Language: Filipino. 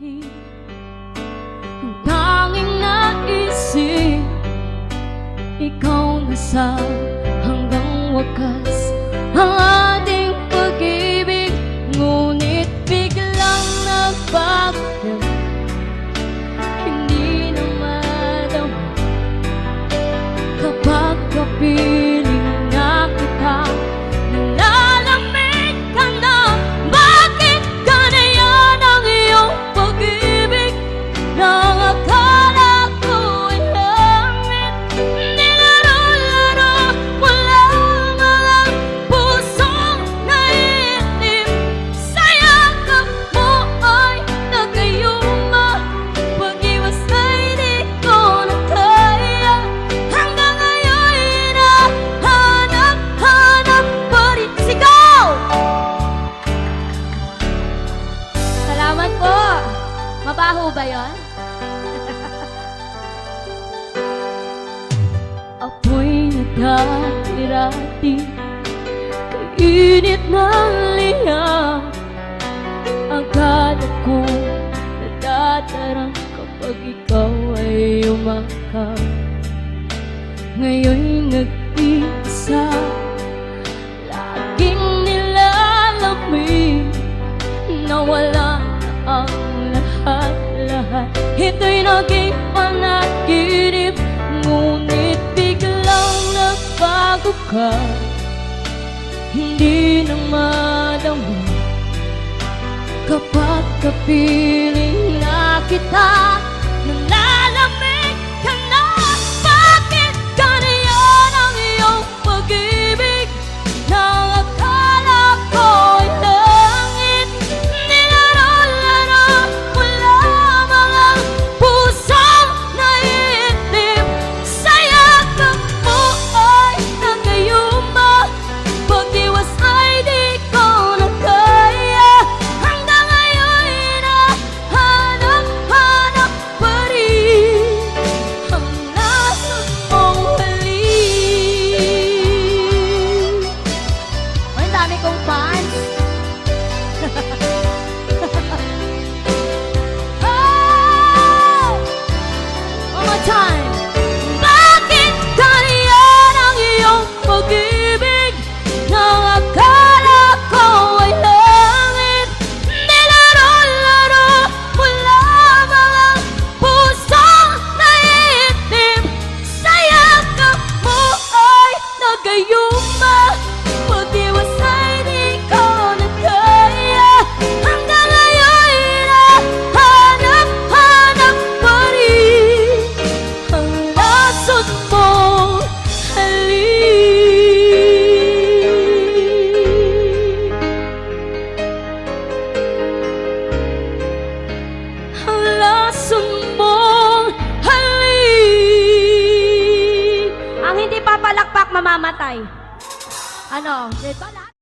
pag-ibig. Ang tanging naisip, ikaw na sa hanggang wakas ang ating pag-ibig. Ngunit biglang nagbago, hindi na madama kapag kapiling na kita. Nalalamig ka na, bakit ganyan ang iyong pag-ibig? Nang akala ko ay langit, nilaro-laro mo lang ang pusong naitim. Sa yakap mo ay nagayuma, pag-iwas ay di ko na kaya. Hanggang ngayon hinahanap-hanap pa rin. Sigaw! Salamat po. Mabaho ba yun? Apoy nagdati-rati, kainit ng liyang. Akala ko nadadarang kapag ikaw ay umakap. Ngayon'y nag-iisa, laging nilalamig, nawala na ang lahat-lahat. Ito'y naging panaginip, ngunit biglang nagbago ka. Hindi na madama kapag kapiling na kita. Nalalamig ka na, bakit ganyan ang iyong pag-ibig? Nang akala ko ay langit, nilaro-laro mo lamang ang pusong naitim. Sa yakap mo ay nagayuma, pag-iwas ay di ko na kaya. Hanggang ngayon hinahanap-hanap pa rin ang nasa mong halik. Ay, dami kong fans. Oh! One more time. Bakit ganyan ang iyong pag-ibig? Nang akala ko ay langit, nilaro-laro mo lamang ang pusong naitim. Sa yakap mo ay nagayuma, pag-iwas ay di ko na kaya. Hanggang ngayon hinahanap-hanap pa rin ang lasot mong halik. Ang lasot mong halik. Ang hindi papalakpak mamamatay. Ano? Diba?